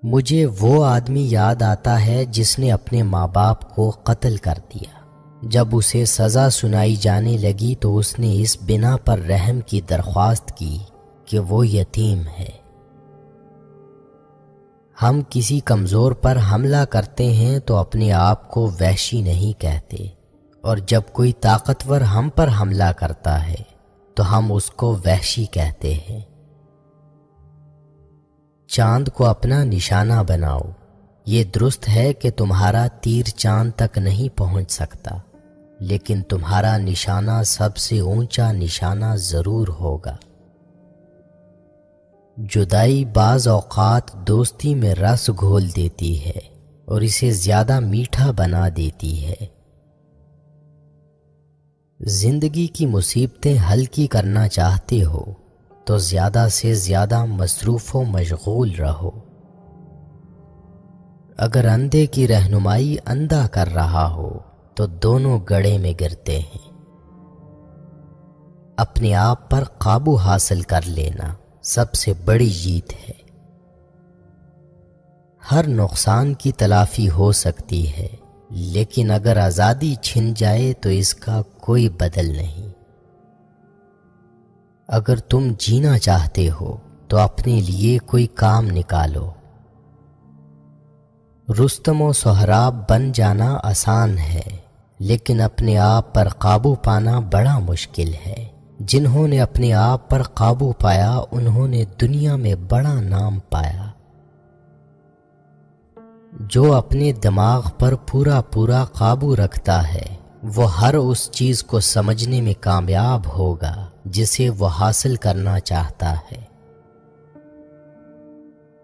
مجھے وہ آدمی یاد آتا ہے جس نے اپنے ماں باپ کو قتل کر دیا۔ جب اسے سزا سنائی جانے لگی تو اس نے اس بنا پر رحم کی درخواست کی کہ وہ یتیم ہے۔ ہم کسی کمزور پر حملہ کرتے ہیں تو اپنے آپ کو وحشی نہیں کہتے، اور جب کوئی طاقتور ہم پر حملہ کرتا ہے تو ہم اس کو وحشی کہتے ہیں۔ چاند کو اپنا نشانہ بناؤ۔ یہ درست ہے کہ تمہارا تیر چاند تک نہیں پہنچ سکتا، لیکن تمہارا نشانہ سب سے اونچا نشانہ ضرور ہوگا۔ جدائی بعض اوقات دوستی میں رس گھول دیتی ہے اور اسے زیادہ میٹھا بنا دیتی ہے۔ زندگی کی مصیبتیں ہلکی کرنا چاہتے ہو تو زیادہ سے زیادہ مصروف و مشغول رہو۔ اگر اندھے کی رہنمائی اندھا کر رہا ہو تو دونوں گڑھے میں گرتے ہیں۔ اپنے آپ پر قابو حاصل کر لینا سب سے بڑی جیت ہے۔ ہر نقصان کی تلافی ہو سکتی ہے، لیکن اگر آزادی چھن جائے تو اس کا کوئی بدل نہیں۔ اگر تم جینا چاہتے ہو تو اپنے لیے کوئی کام نکالو۔ رستم و سہراب بن جانا آسان ہے، لیکن اپنے آپ پر قابو پانا بڑا مشکل ہے۔ جنہوں نے اپنے آپ پر قابو پایا انہوں نے دنیا میں بڑا نام پایا۔ جو اپنے دماغ پر پورا قابو رکھتا ہے وہ ہر اس چیز کو سمجھنے میں کامیاب ہوگا جسے وہ حاصل کرنا چاہتا ہے۔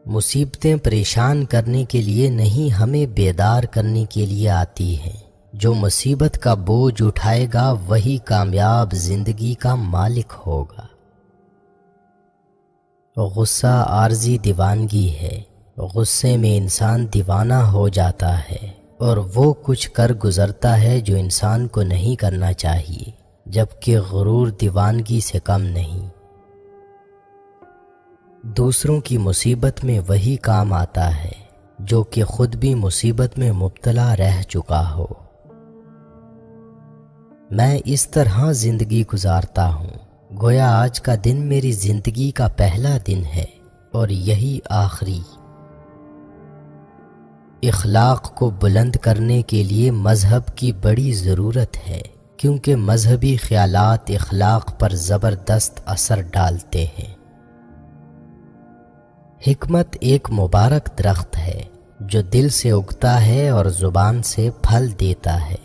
مصیبتیں پریشان کرنے کے لیے نہیں، ہمیں بیدار کرنے کے لیے آتی ہیں۔ جو مصیبت کا بوجھ اٹھائے گا وہی کامیاب زندگی کا مالک ہوگا۔ غصہ عارضی دیوانگی ہے۔ غصے میں انسان دیوانہ ہو جاتا ہے اور وہ کچھ کر گزرتا ہے جو انسان کو نہیں کرنا چاہیے، جبکہ غرور دیوانگی سے کم نہیں۔ دوسروں کی مصیبت میں وہی کام آتا ہے جو کہ خود بھی مصیبت میں مبتلا رہ چکا ہو۔ میں اس طرح زندگی گزارتا ہوں گویا آج کا دن میری زندگی کا پہلا دن ہے اور یہی آخری۔ اخلاق کو بلند کرنے کے لیے مذہب کی بڑی ضرورت ہے، کیونکہ مذہبی خیالات اخلاق پر زبردست اثر ڈالتے ہیں۔ حکمت ایک مبارک درخت ہے جو دل سے اگتا ہے اور زبان سے پھل دیتا ہے۔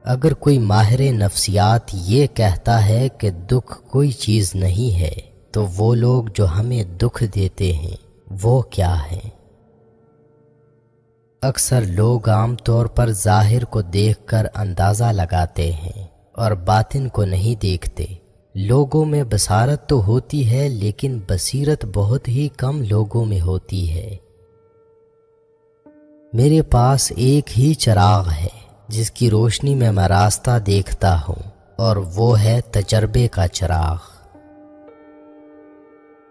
اگر کوئی ماہر نفسیات یہ کہتا ہے کہ دکھ کوئی چیز نہیں ہے تو وہ لوگ جو ہمیں دکھ دیتے ہیں وہ کیا ہیں؟ اکثر لوگ عام طور پر ظاہر کو دیکھ کر اندازہ لگاتے ہیں اور باطن کو نہیں دیکھتے۔ لوگوں میں بصارت تو ہوتی ہے لیکن بصیرت بہت ہی کم لوگوں میں ہوتی ہے۔ میرے پاس ایک ہی چراغ ہے جس کی روشنی میں راستہ دیکھتا ہوں، اور وہ ہے تجربے کا چراغ۔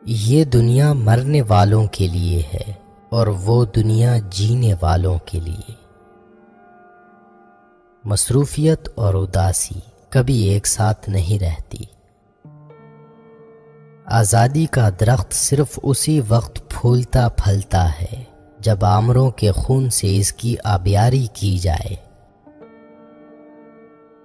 یہ دنیا مرنے والوں کے لیے ہے اور وہ دنیا جینے والوں کے لیے۔ مصروفیت اور اداسی کبھی ایک ساتھ نہیں رہتی۔ آزادی کا درخت صرف اسی وقت پھولتا پھلتا ہے جب آمروں کے خون سے اس کی آبیاری کی جائے۔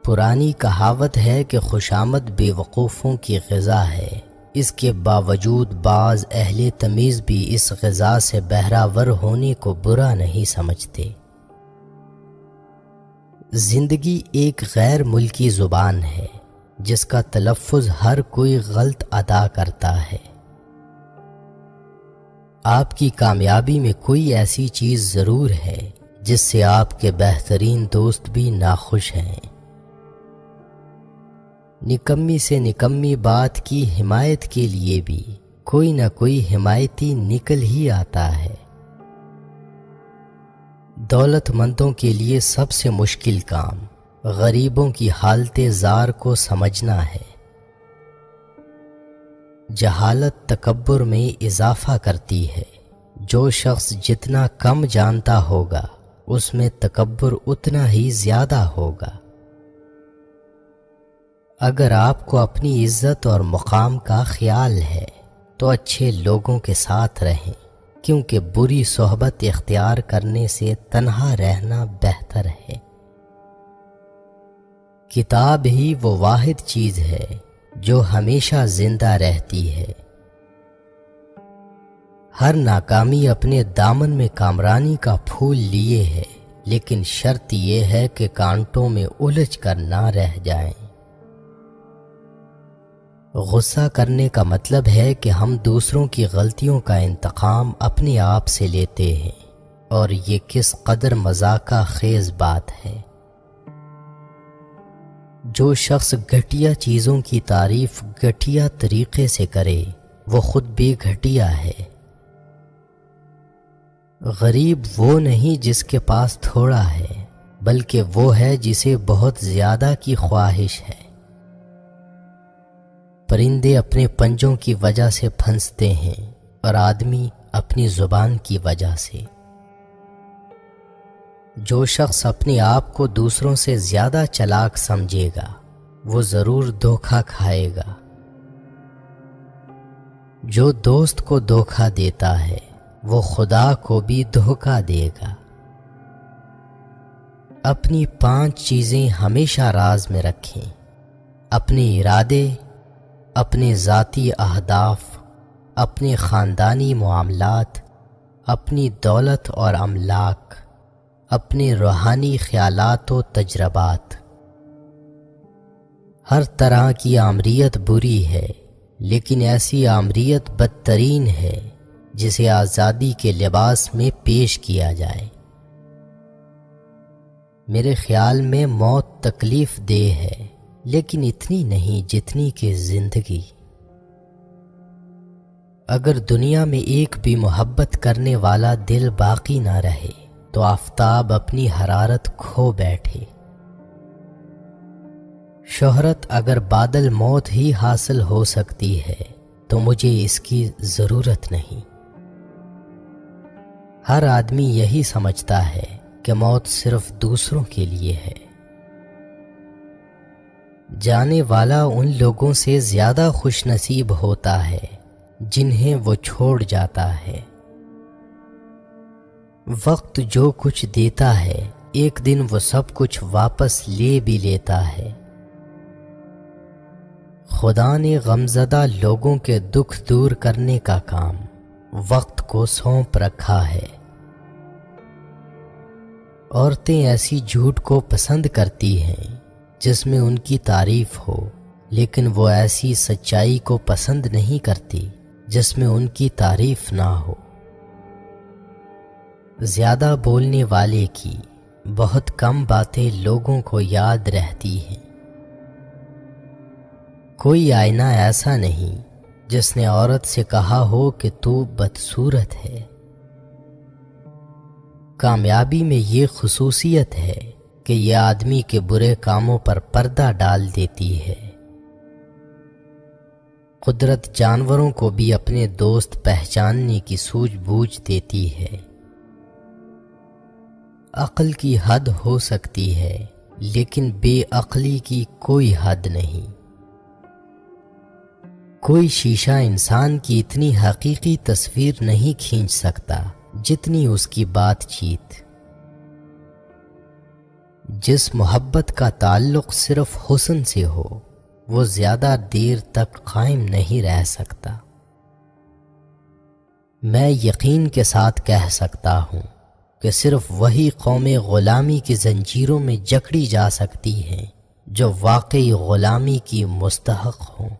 پرانی کہاوت ہے کہ خوشامد بے وقوفوں کی غذا ہے، اس کے باوجود بعض اہل تمیز بھی اس غذا سے بہرہور ہونے کو برا نہیں سمجھتے۔ زندگی ایک غیر ملکی زبان ہے جس کا تلفظ ہر کوئی غلط ادا کرتا ہے۔ آپ کی کامیابی میں کوئی ایسی چیز ضرور ہے جس سے آپ کے بہترین دوست بھی ناخوش ہیں۔ نکمی سے نکمی بات کی حمایت کے لیے بھی کوئی نہ کوئی حمایتی نکل ہی آتا ہے۔ دولت مندوں کے لیے سب سے مشکل کام غریبوں کی حالت زار کو سمجھنا ہے۔ جہالت تکبر میں اضافہ کرتی ہے۔ جو شخص جتنا کم جانتا ہوگا اس میں تکبر اتنا ہی زیادہ ہوگا۔ اگر آپ کو اپنی عزت اور مقام کا خیال ہے تو اچھے لوگوں کے ساتھ رہیں، کیونکہ بری صحبت اختیار کرنے سے تنہا رہنا بہتر ہے۔ کتاب ہی وہ واحد چیز ہے جو ہمیشہ زندہ رہتی ہے۔ ہر ناکامی اپنے دامن میں کامرانی کا پھول لیے ہے، لیکن شرط یہ ہے کہ کانٹوں میں الجھ کر نہ رہ جائیں۔ غصہ کرنے کا مطلب ہے کہ ہم دوسروں کی غلطیوں کا انتقام اپنے آپ سے لیتے ہیں، اور یہ کس قدر مذاقہ خیز بات ہے۔ جو شخص گھٹیا چیزوں کی تعریف گھٹیا طریقے سے کرے وہ خود بھی گھٹیا ہے۔ غریب وہ نہیں جس کے پاس تھوڑا ہے، بلکہ وہ ہے جسے بہت زیادہ کی خواہش ہے۔ پرندے اپنے پنجوں کی وجہ سے پھنستے ہیں اور آدمی اپنی زبان کی وجہ سے۔ جو شخص اپنے آپ کو دوسروں سے زیادہ چالاک سمجھے گا وہ ضرور دھوکہ کھائے گا۔ جو دوست کو دھوکہ دیتا ہے وہ خدا کو بھی دھوکہ دے گا۔ اپنی 5 چیزیں ہمیشہ راز میں رکھیں: اپنے ارادے، اپنے ذاتی اہداف، اپنے خاندانی معاملات، اپنی دولت اور املاک، اپنے روحانی خیالات و تجربات۔ ہر طرح کی آمریت بری ہے، لیکن ایسی آمریت بدترین ہے جسے آزادی کے لباس میں پیش کیا جائے۔ میرے خیال میں موت تکلیف دہ ہے، لیکن اتنی نہیں جتنی کہ زندگی۔ اگر دنیا میں ایک بھی محبت کرنے والا دل باقی نہ رہے تو آفتاب اپنی حرارت کھو بیٹھے۔ شہرت اگر بادل موت ہی حاصل ہو سکتی ہے تو مجھے اس کی ضرورت نہیں۔ ہر آدمی یہی سمجھتا ہے کہ موت صرف دوسروں کے لیے ہے۔ جانے والا ان لوگوں سے زیادہ خوش نصیب ہوتا ہے جنہیں وہ چھوڑ جاتا ہے۔ وقت جو کچھ دیتا ہے ایک دن وہ سب کچھ واپس لے بھی لیتا ہے۔ خدا نے غمزدہ لوگوں کے دکھ دور کرنے کا کام وقت کو سونپ رکھا ہے۔ عورتیں ایسی جھوٹ کو پسند کرتی ہیں جس میں ان کی تعریف ہو، لیکن وہ ایسی سچائی کو پسند نہیں کرتی جس میں ان کی تعریف نہ ہو۔ زیادہ بولنے والے کی بہت کم باتیں لوگوں کو یاد رہتی ہیں۔ کوئی آئینہ ایسا نہیں جس نے عورت سے کہا ہو کہ تو بدصورت ہے۔ کامیابی میں یہ خصوصیت ہے کہ یہ آدمی کے برے کاموں پر پردہ ڈال دیتی ہے۔ قدرت جانوروں کو بھی اپنے دوست پہچاننے کی سوجھ بوجھ دیتی ہے۔ عقل کی حد ہو سکتی ہے، لیکن بے عقلی کی کوئی حد نہیں۔ کوئی شیشہ انسان کی اتنی حقیقی تصویر نہیں کھینچ سکتا جتنی اس کی بات چیت۔ جس محبت کا تعلق صرف حسن سے ہو وہ زیادہ دیر تک قائم نہیں رہ سکتا۔ میں یقین کے ساتھ کہہ سکتا ہوں کہ صرف وہی قومیں غلامی کی زنجیروں میں جکڑی جا سکتی ہیں جو واقعی غلامی کی مستحق ہوں۔